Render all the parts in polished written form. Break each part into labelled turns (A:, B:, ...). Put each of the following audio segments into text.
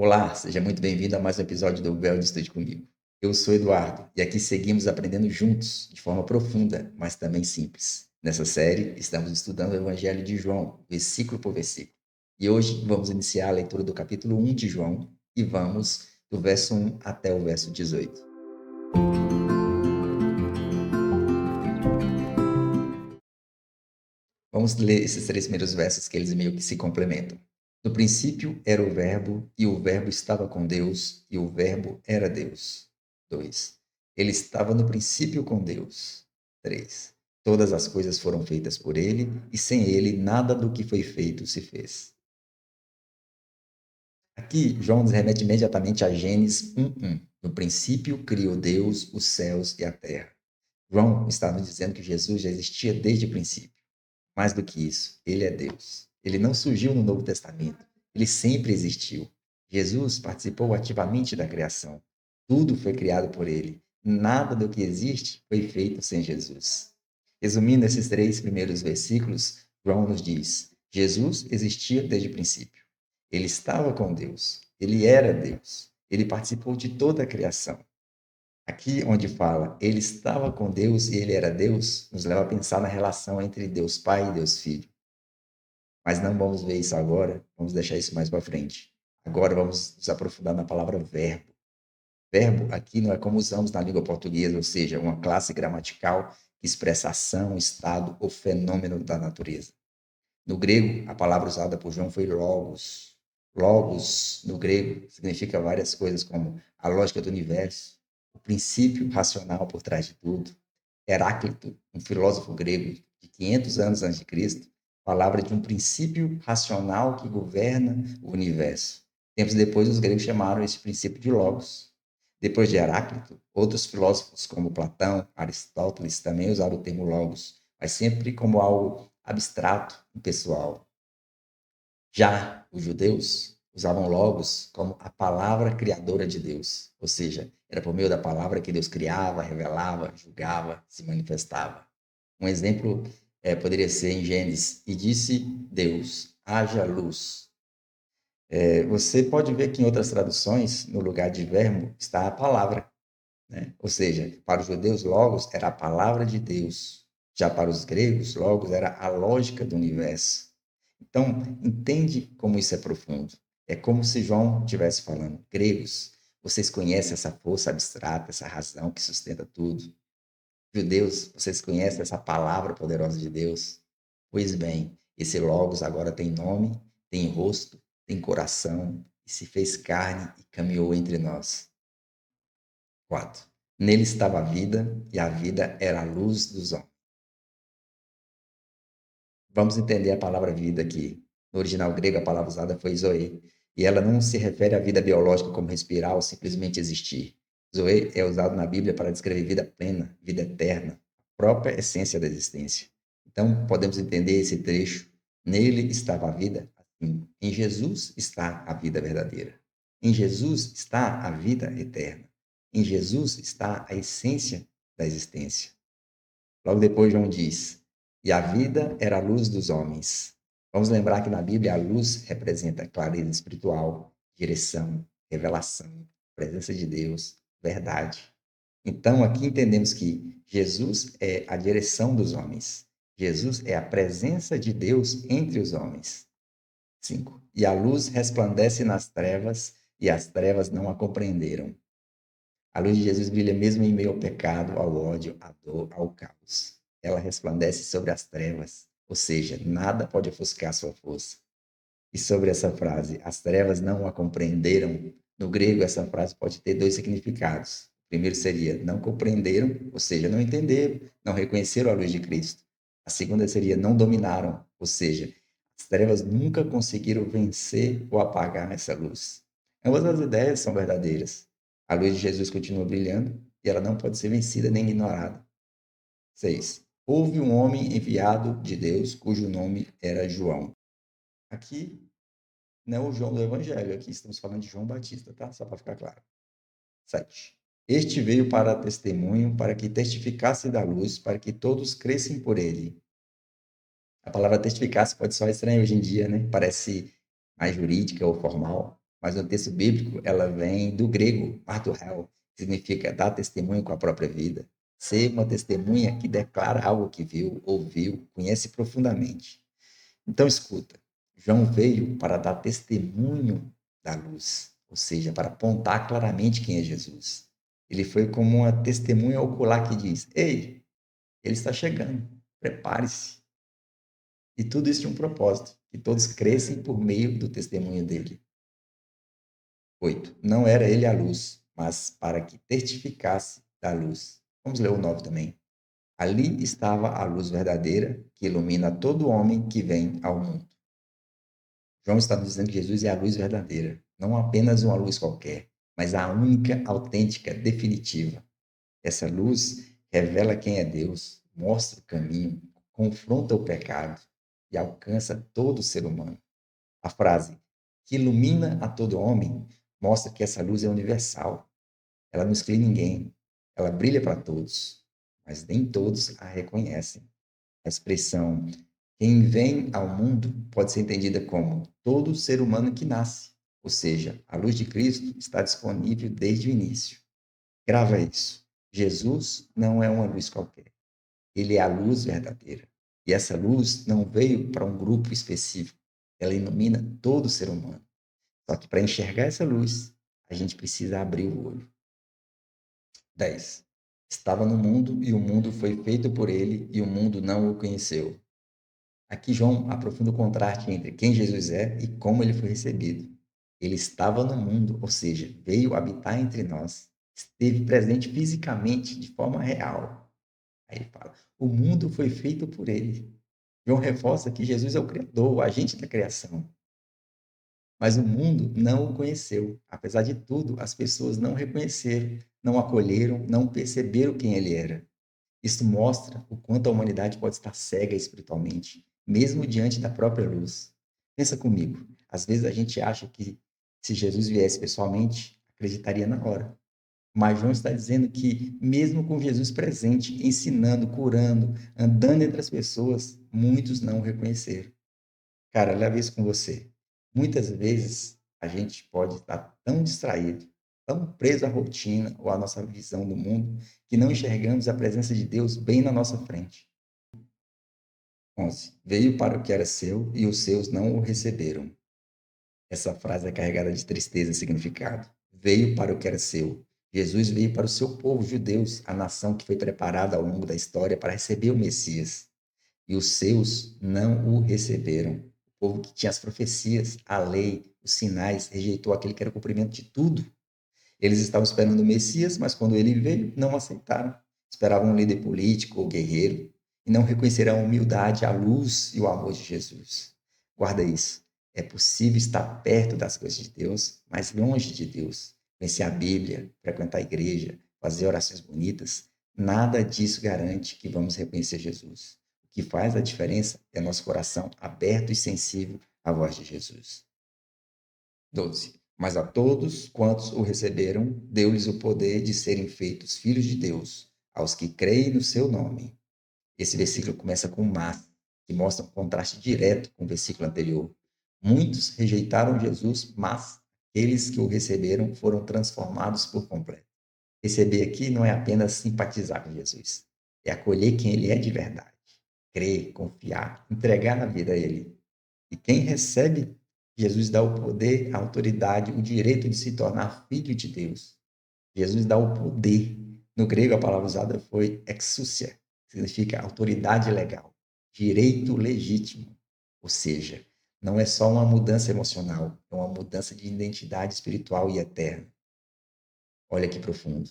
A: Olá, seja muito bem-vindo a mais um episódio do Bel de Estude Comigo. Eu sou Eduardo e aqui seguimos aprendendo juntos, de forma profunda, mas também simples. Nessa série, estamos estudando o Evangelho de João, versículo por versículo. E hoje vamos iniciar a leitura do capítulo 1 de João e vamos do verso 1 até o verso 18. Vamos ler esses três primeiros versos que eles meio que se complementam. No princípio era o Verbo, e o Verbo estava com Deus, e o Verbo era Deus. 2. Ele estava no princípio com Deus. 3. Todas as coisas foram feitas por ele, e sem ele nada do que foi feito se fez. Aqui, João nos remete imediatamente a Gênesis 1:1. No princípio criou Deus os céus e a terra. João está nos dizendo que Jesus já existia desde o princípio. Mais do que isso, ele é Deus. Ele não surgiu no Novo Testamento. Ele sempre existiu. Jesus participou ativamente da criação. Tudo foi criado por ele. Nada do que existe foi feito sem Jesus. Resumindo esses três primeiros versículos, João nos diz: Jesus existia desde o princípio. Ele estava com Deus. Ele era Deus. Ele participou de toda a criação. Aqui onde fala ele estava com Deus e ele era Deus, nos leva a pensar na relação entre Deus Pai e Deus Filho. Mas não vamos ver isso agora, vamos deixar isso mais para frente. Agora vamos nos aprofundar na palavra verbo. Verbo aqui não é como usamos na língua portuguesa, ou seja, uma classe gramatical que expressa ação, estado ou fenômeno da natureza. No grego, a palavra usada por João foi logos. Logos, no grego, significa várias coisas, como a lógica do universo, o princípio racional por trás de tudo. Heráclito, um filósofo grego de 500 anos antes de Cristo, falava de um princípio racional que governa o universo. Tempos depois, os gregos chamaram esse princípio de logos. Depois de Heráclito, outros filósofos como Platão, Aristóteles também usaram o termo logos, mas sempre como algo abstrato e pessoal. Já os judeus usavam logos como a palavra criadora de Deus, ou seja, era por meio da palavra que Deus criava, revelava, julgava, se manifestava. Um exemplo poderia ser em Gênesis: e disse Deus, haja luz. Você pode ver que em outras traduções, no lugar de verbo, está a palavra, né? Ou seja, para os judeus, logos era a palavra de Deus. Já para os gregos, logos era a lógica do universo. Então, entende como isso é profundo. É como se João estivesse falando: gregos, vocês conhecem essa força abstrata, essa razão que sustenta tudo. Judeus, vocês conhecem essa palavra poderosa de Deus? Pois bem, esse Logos agora tem nome, tem rosto, tem coração, e se fez carne e caminhou entre nós. 4. Nele estava a vida, e a vida era a luz dos homens. Vamos entender a palavra vida aqui. No original grego, a palavra usada foi zoe, e ela não se refere à vida biológica como respirar ou simplesmente existir. Zoe é usado na Bíblia para descrever vida plena, vida eterna, a própria essência da existência. Então, podemos entender esse trecho. Nele estava a vida, assim. Em Jesus está a vida verdadeira. Em Jesus está a vida eterna. Em Jesus está a essência da existência. Logo depois, João diz: e a vida era a luz dos homens. Vamos lembrar que na Bíblia a luz representa clareza espiritual, direção, revelação, presença de Deus, verdade. Então, aqui entendemos que Jesus é a direção dos homens. Jesus é a presença de Deus entre os homens. 5. E a luz resplandece nas trevas, e as trevas não a compreenderam. A luz de Jesus brilha mesmo em meio ao pecado, ao ódio, à dor, ao caos. Ela resplandece sobre as trevas, ou seja, nada pode ofuscar sua força. E sobre essa frase, as trevas não a compreenderam, no grego essa frase pode ter dois significados. O primeiro seria não compreenderam, ou seja, não entenderam, não reconheceram a luz de Cristo. A segunda seria não dominaram, ou seja, as trevas nunca conseguiram vencer ou apagar essa luz. Ambas as ideias são verdadeiras. A luz de Jesus continua brilhando e ela não pode ser vencida nem ignorada. 6. Houve um homem enviado de Deus cujo nome era João. Aqui não é o João do Evangelho, aqui estamos falando de João Batista, tá? Só para ficar claro. 7. Este veio para testemunho, para que testificasse da luz, para que todos crescem por ele. A palavra testificasse pode soar estranha hoje em dia, né? Parece mais jurídica ou formal, mas no texto bíblico ela vem do grego, marturel, que significa dar testemunho com a própria vida. Ser uma testemunha que declara algo que viu, ouviu, conhece profundamente. Então, escuta, João veio para dar testemunho da luz, ou seja, para apontar claramente quem é Jesus. Ele foi como uma testemunha ocular que diz: Ei, ele está chegando, prepare-se. E tudo isso tinha um propósito, que todos crescem por meio do testemunho dele. 8. Não era ele a luz, mas para que testificasse da luz. Vamos ler o 9 também. Ali estava a luz verdadeira, que ilumina todo homem que vem ao mundo. João está nos dizendo que Jesus é a luz verdadeira, não apenas uma luz qualquer, mas a única, autêntica, definitiva. Essa luz revela quem é Deus, mostra o caminho, confronta o pecado e alcança todo ser humano. A frase que ilumina a todo homem mostra que essa luz é universal. Ela não exclui ninguém, ela brilha para todos, mas nem todos a reconhecem. A expressão quem vem ao mundo pode ser entendida como todo ser humano que nasce, ou seja, a luz de Cristo está disponível desde o início. Grava isso. Jesus não é uma luz qualquer. Ele é a luz verdadeira. E essa luz não veio para um grupo específico. Ela ilumina todo ser humano. Só que para enxergar essa luz, a gente precisa abrir o olho. 10. Estava no mundo e o mundo foi feito por ele e o mundo não o conheceu. Aqui João aprofunda o contraste entre quem Jesus é e como ele foi recebido. Ele estava no mundo, ou seja, veio habitar entre nós, esteve presente fisicamente, de forma real. Aí ele fala: o mundo foi feito por ele. João reforça que Jesus é o Criador, o agente da criação. Mas o mundo não o conheceu. Apesar de tudo, as pessoas não o reconheceram, não acolheram, não perceberam quem ele era. Isso mostra o quanto a humanidade pode estar cega espiritualmente, mesmo diante da própria luz. Pensa comigo, às vezes a gente acha que se Jesus viesse pessoalmente, acreditaria na hora. Mas João está dizendo que, mesmo com Jesus presente, ensinando, curando, andando entre as pessoas, muitos não o reconheceram. Cara, leva isso com você. Muitas vezes a gente pode estar tão distraído, tão preso à rotina ou à nossa visão do mundo, que não enxergamos a presença de Deus bem na nossa frente. 11. Veio para o que era seu e os seus não o receberam. Essa frase é carregada de tristeza e significado. Veio para o que era seu. Jesus veio para o seu povo, judeus, a nação que foi preparada ao longo da história para receber o Messias. E os seus não o receberam. O povo que tinha as profecias, a lei, os sinais, rejeitou aquele que era o cumprimento de tudo. Eles estavam esperando o Messias, mas quando ele veio, não aceitaram. Esperavam um líder político ou guerreiro e não reconheceram a humildade, a luz e o amor de Jesus. Guarda isso. É possível estar perto das coisas de Deus, mas longe de Deus. Conhecer a Bíblia, frequentar a igreja, fazer orações bonitas, nada disso garante que vamos reconhecer Jesus. O que faz a diferença é nosso coração aberto e sensível à voz de Jesus. 12. Mas a todos quantos o receberam, deu-lhes o poder de serem feitos filhos de Deus, aos que creem no seu nome. Esse versículo começa com mas, que mostra um contraste direto com o versículo anterior. Muitos rejeitaram Jesus, mas aqueles que o receberam foram transformados por completo. Receber aqui não é apenas simpatizar com Jesus, é acolher quem ele é de verdade, crer, confiar, entregar a vida a ele. E quem recebe, Jesus dá o poder, a autoridade, o direito de se tornar filho de Deus. Jesus dá o poder. No grego, a palavra usada foi exousia, que significa autoridade legal, direito legítimo. Ou seja, não é só uma mudança emocional, é uma mudança de identidade espiritual e eterna. Olha que profundo.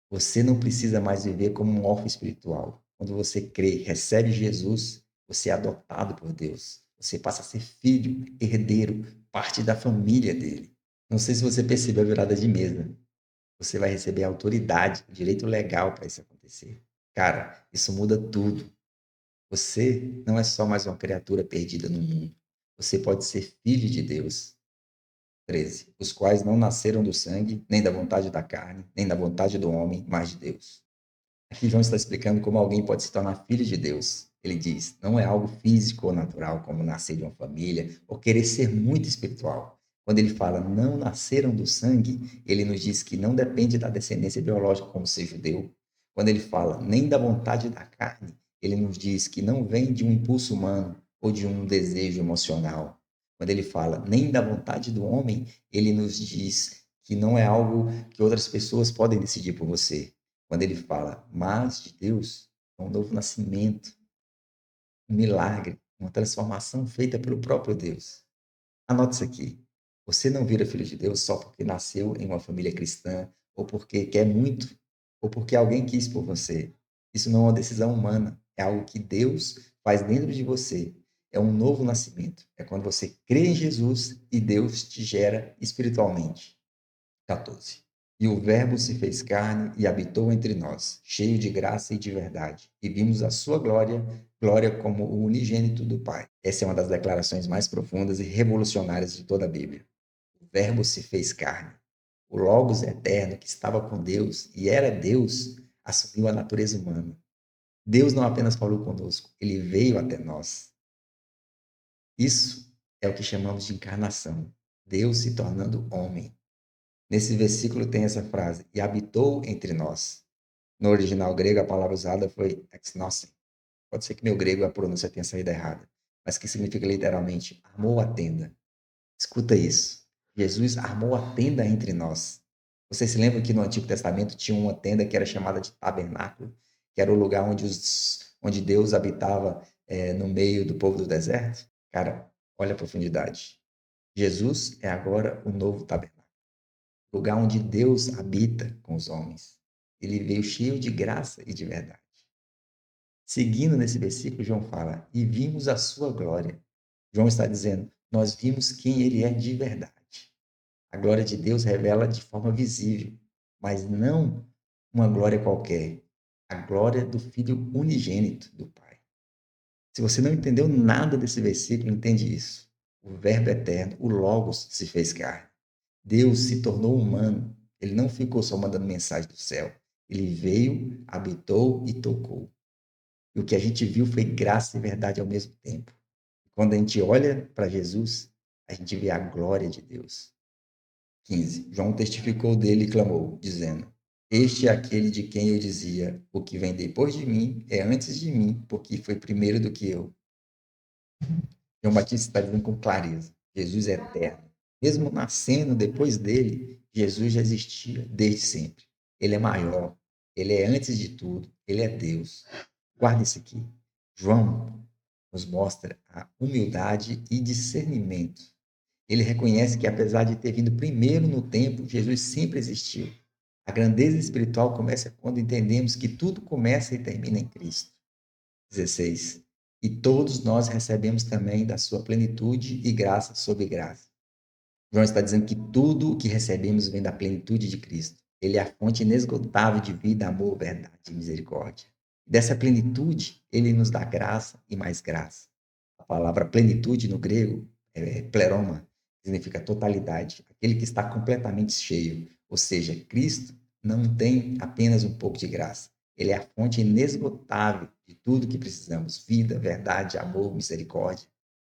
A: Você não precisa mais viver como um órfão espiritual. Quando você crê, recebe Jesus, você é adotado por Deus. Você passa a ser filho, herdeiro, parte da família dele. Não sei se você percebeu a virada de mesa. Você vai receber autoridade, direito legal para isso acontecer. Cara, isso muda tudo. Você não é só mais uma criatura perdida no mundo. Você pode ser filho de Deus. 13. Os quais não nasceram do sangue, nem da vontade da carne, nem da vontade do homem, mas de Deus. Aqui João está explicando como alguém pode se tornar filho de Deus. Ele diz, não é algo físico ou natural, como nascer de uma família ou querer ser muito espiritual. Quando ele fala não nasceram do sangue, ele nos diz que não depende da descendência biológica, como ser judeu. Quando ele fala nem da vontade da carne, ele nos diz que não vem de um impulso humano ou de um desejo emocional. Quando ele fala nem da vontade do homem, ele nos diz que não é algo que outras pessoas podem decidir por você. Quando ele fala mas de Deus, é um novo nascimento, um milagre, uma transformação feita pelo próprio Deus. Anote isso aqui. Você não vira filho de Deus só porque nasceu em uma família cristã, ou porque quer muito, ou porque alguém quis por você. Isso não é uma decisão humana, é algo que Deus faz dentro de você. É um novo nascimento. É quando você crê em Jesus e Deus te gera espiritualmente. 14. E o Verbo se fez carne e habitou entre nós, cheio de graça e de verdade. E vimos a sua glória, glória como o unigênito do Pai. Essa é uma das declarações mais profundas e revolucionárias de toda a Bíblia. O Verbo se fez carne. O Logos eterno que estava com Deus e era Deus, assumiu a natureza humana. Deus não apenas falou conosco, ele veio até nós. Isso é o que chamamos de encarnação. Deus se tornando homem. Nesse versículo tem essa frase, e habitou entre nós. No original grego, a palavra usada foi exnossen. Pode ser que meu grego a pronúncia tenha saído errada, mas que significa literalmente armou a tenda. Escuta isso. Jesus armou a tenda entre nós. Você se lembra que no Antigo Testamento tinha uma tenda que era chamada de tabernáculo, que era o lugar onde Deus habitava no meio do povo do deserto? Cara, olha a profundidade. Jesus é agora o novo tabernáculo, lugar onde Deus habita com os homens. Ele veio cheio de graça e de verdade. Seguindo nesse versículo, João fala: e vimos a sua glória. João está dizendo: nós vimos quem ele é de verdade. A glória de Deus revela de forma visível, mas não uma glória qualquer. A glória do Filho unigênito do Pai. Se você não entendeu nada desse versículo, entende isso. O Verbo eterno, o Logos, se fez carne. Deus se tornou humano. Ele não ficou só mandando mensagem do céu. Ele veio, habitou e tocou. E o que a gente viu foi graça e verdade ao mesmo tempo. Quando a gente olha para Jesus, a gente vê a glória de Deus. 15. João testificou dele e clamou, dizendo: este é aquele de quem eu dizia: o que vem depois de mim é antes de mim, porque foi primeiro do que eu. João Batista está dizendo com clareza: Jesus é eterno. Mesmo nascendo depois dele, Jesus já existia desde sempre. Ele é maior, ele é antes de tudo, ele é Deus. Guarda isso aqui. João nos mostra a humildade e discernimento. Ele reconhece que, apesar de ter vindo primeiro no tempo, Jesus sempre existiu. A grandeza espiritual começa quando entendemos que tudo começa e termina em Cristo. 16. E todos nós recebemos também da sua plenitude e graça sobre graça. João está dizendo que tudo o que recebemos vem da plenitude de Cristo. Ele é a fonte inesgotável de vida, amor, verdade e misericórdia. Dessa plenitude, ele nos dá graça e mais graça. A palavra plenitude no grego é pleroma, significa totalidade, aquele que está completamente cheio. Ou seja, Cristo não tem apenas um pouco de graça. Ele é a fonte inesgotável de tudo que precisamos: vida, verdade, amor, misericórdia.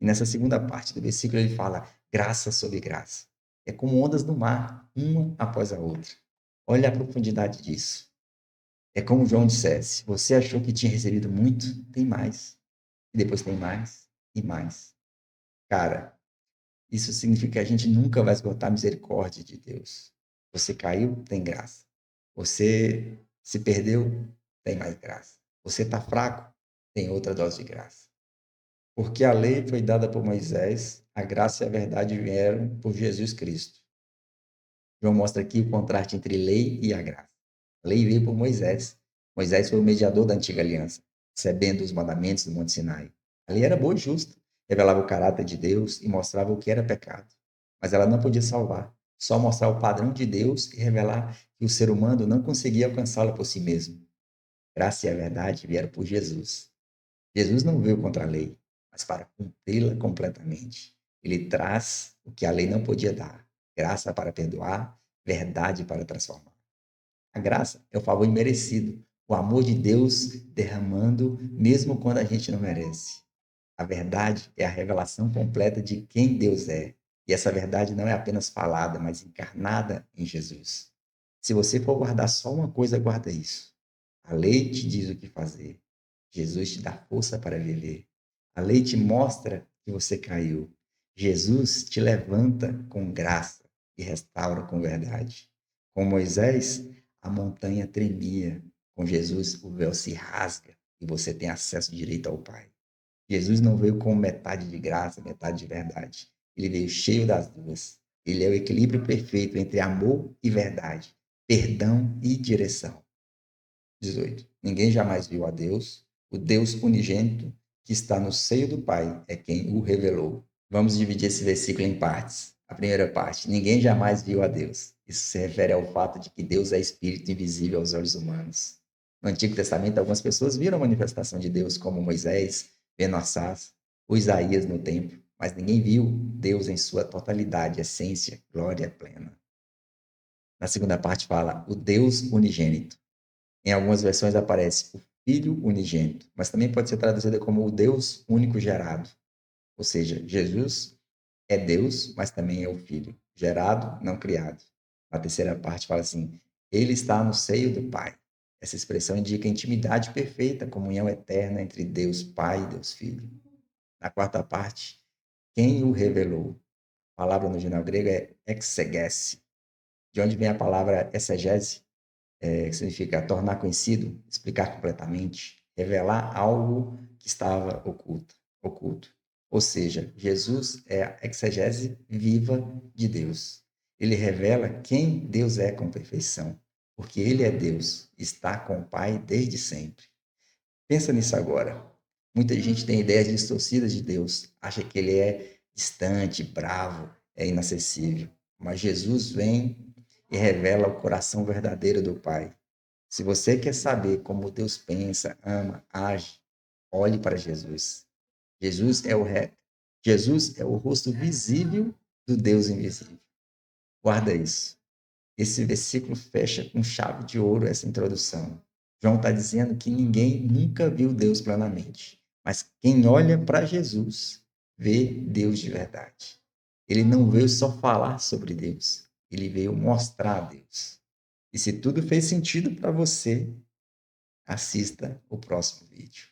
A: E nessa segunda parte do versículo ele fala graça sobre graça. É como ondas no mar, uma após a outra. Olha a profundidade disso. É como João dissesse: você achou que tinha recebido muito? Tem mais. E depois tem mais e mais. Cara, isso significa que a gente nunca vai esgotar a misericórdia de Deus. Você caiu, tem graça. Você se perdeu, tem mais graça. Você está fraco, tem outra dose de graça. Porque a lei foi dada por Moisés, a graça e a verdade vieram por Jesus Cristo. João mostra aqui o contraste entre lei e a graça. A lei veio por Moisés. Moisés foi o mediador da antiga aliança, recebendo os mandamentos do Monte Sinai. A lei era boa e justa, revelava o caráter de Deus e mostrava o que era pecado. Mas ela não podia salvar, só mostrar o padrão de Deus e revelar que o ser humano não conseguia alcançá-la por si mesmo. Graça e a verdade vieram por Jesus. Jesus não veio contra a lei, mas para cumpri-la completamente. Ele traz o que a lei não podia dar: graça para perdoar, verdade para transformar. A graça é o favor imerecido, o amor de Deus derramando mesmo quando a gente não merece. A verdade é a revelação completa de quem Deus é. E essa verdade não é apenas falada, mas encarnada em Jesus. Se você for guardar só uma coisa, guarda isso. A lei te diz o que fazer. Jesus te dá força para viver. A lei te mostra que você caiu. Jesus te levanta com graça e restaura com verdade. Com Moisés, a montanha tremia. Com Jesus, o véu se rasga e você tem acesso direito ao Pai. Jesus não veio com metade de graça, metade de verdade. Ele veio cheio das duas. Ele é o equilíbrio perfeito entre amor e verdade, perdão e direção. 18. Ninguém jamais viu a Deus. O Deus unigênito que está no seio do Pai é quem o revelou. Vamos dividir esse versículo em partes. A primeira parte: ninguém jamais viu a Deus. Isso se refere ao fato de que Deus é espírito invisível aos olhos humanos. No Antigo Testamento, algumas pessoas viram a manifestação de Deus, como Moisés vendo Assaz, ou Isaías no templo, mas ninguém viu Deus em sua totalidade, essência, glória plena. Na segunda parte fala o Deus unigênito. Em algumas versões aparece o Filho unigênito, mas também pode ser traduzida como o Deus único gerado. Ou seja, Jesus é Deus, mas também é o Filho, gerado, não criado. Na terceira parte fala assim: ele está no seio do Pai. Essa expressão indica a intimidade perfeita, comunhão eterna entre Deus Pai e Deus Filho. Na quarta parte, quem o revelou? A palavra no original grego é exegese, de onde vem a palavra exegese, que significa tornar conhecido, explicar completamente, revelar algo que estava oculto. Ou seja, Jesus é a exegese viva de Deus. Ele revela quem Deus é com perfeição, porque ele é Deus, está com o Pai desde sempre. Pensa nisso agora. Muita gente tem ideias distorcidas de Deus, acha que ele é distante, bravo, é inacessível. Mas Jesus vem e revela o coração verdadeiro do Pai. Se você quer saber como Deus pensa, ama, age, olhe para Jesus. Jesus é o re... Jesus é o rosto visível do Deus invisível. Guarda isso. Esse versículo fecha com chave de ouro essa introdução. João está dizendo que ninguém nunca viu Deus plenamente, mas quem olha para Jesus vê Deus de verdade. Ele não veio só falar sobre Deus, ele veio mostrar Deus. E se tudo fez sentido para você, assista o próximo vídeo.